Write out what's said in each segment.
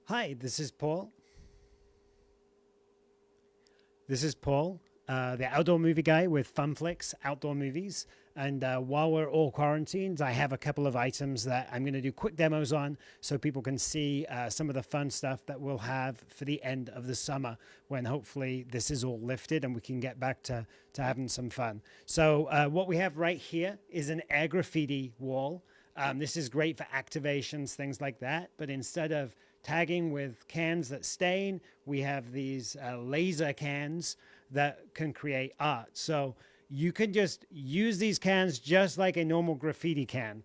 Hi, this is Paul. This is Paul, the outdoor movie guy with FunFlix Outdoor Movies. And while we're all quarantined, I have a couple of items that I'm going to do quick demos on so people can see some of the fun stuff that we'll have for the end of the summer when hopefully this is all lifted and we can get back to having some fun. So what we have right here is an air graffiti wall. This is great for activations, things like that. But instead of tagging with cans that stain, we have these laser cans that can create art. So you can just use these cans just like a normal graffiti can.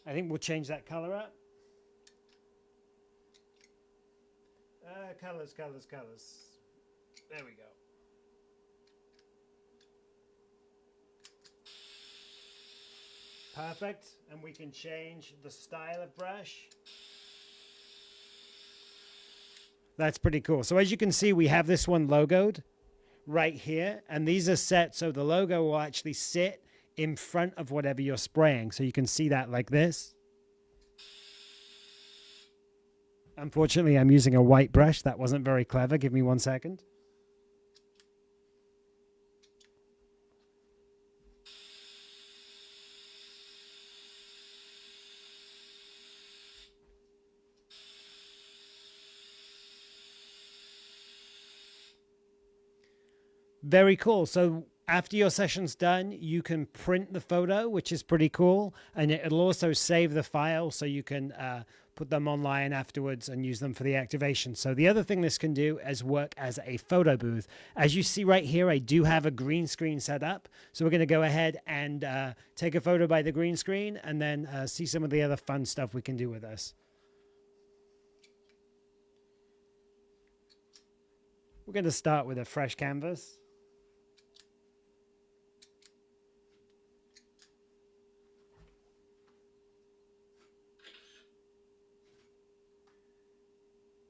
I think we'll change that color up. Colors, colors, colors. There we go. Perfect. And we can change the style of brush. That's pretty cool. So as you can see, we have this one logoed right here. And these are set so the logo will actually sit in front of whatever you're spraying. So you can see that like this. Unfortunately, I'm using a white brush. That wasn't very clever. Give me 1 second. Very cool. So after your session's done, you can print the photo, which is pretty cool. And it'll also save the file so you can put them online afterwards and use them for the activation. So the other thing this can do is work as a photo booth. As you see right here, I do have a green screen set up. So we're going to go ahead and take a photo by the green screen and then see some of the other fun stuff we can do with this. We're going to start with a fresh canvas.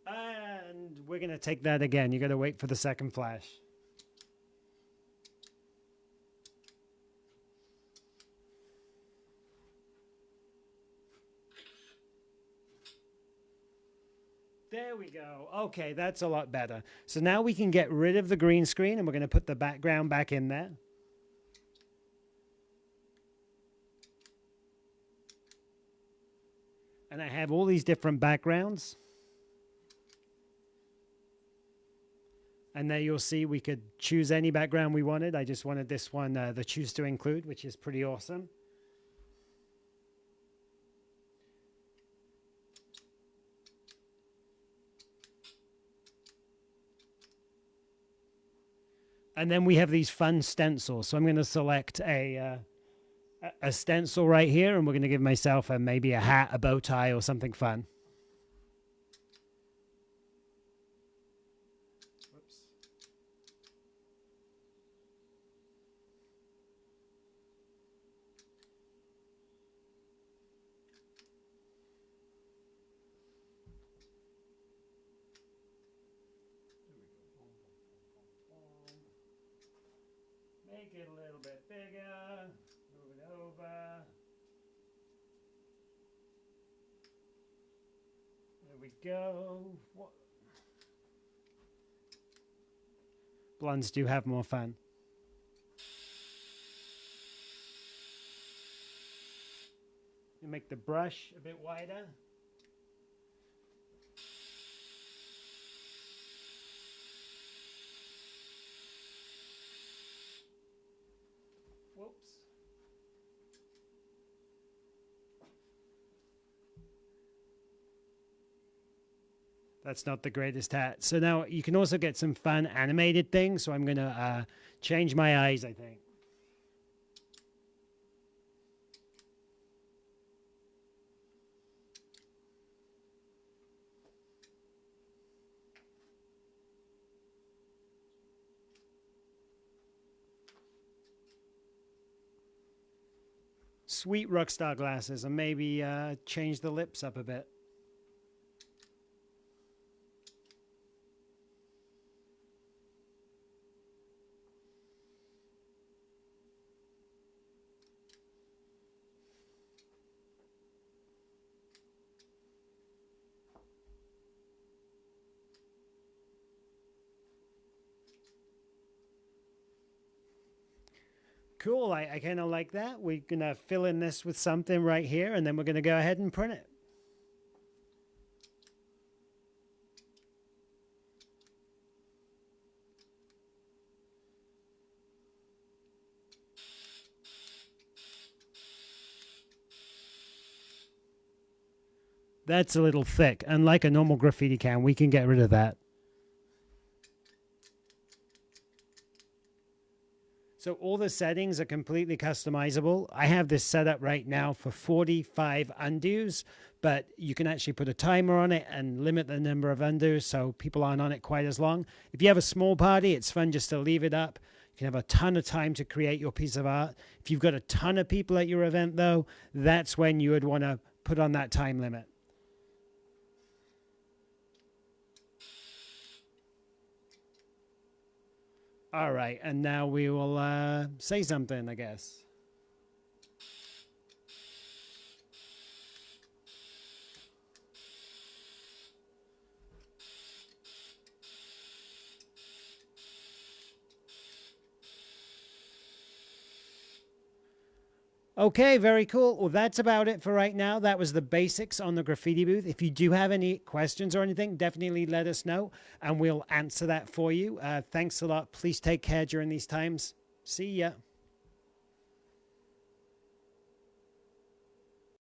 And we're going to take that again. You got to wait for the second flash. There we go. Okay, that's a lot better. So now we can get rid of the green screen and we're going to put the background back in there. And I have all these different backgrounds. And there you'll see we could choose any background we wanted. I just wanted this one, the choose to include, which is pretty awesome. And then we have these fun stencils. So I'm going to select a stencil right here, and we're going to give myself maybe a hat, a bow tie, or something fun. Make it a little bit bigger. Move it over. There we go. What? Blondes do have more fun. You make the brush a bit wider. Whoops. That's not the greatest hat. So now you can also get some fun animated things. So I'm going to change my eyes, I think. Sweet rockstar glasses and maybe change the lips up a bit. Cool. I kind of like that. We're going to fill in this with something right here, and then we're going to go ahead and print it. That's a little thick. Unlike a normal graffiti can, we can get rid of that. So all the settings are completely customizable. I have this set up right now for 45 undos, but you can actually put a timer on it and limit the number of undos so people aren't on it quite as long. If you have a small party, it's fun just to leave it up. You can have a ton of time to create your piece of art. If you've got a ton of people at your event, though, that's when you would want to put on that time limit. All right, and now we will say something, I guess. Okay, very cool. Well, that's about it for right now. That was the basics on the graffiti booth. If you do have any questions or anything, definitely let us know and we'll answer that for you. Thanks a lot. Please take care during these times. See ya.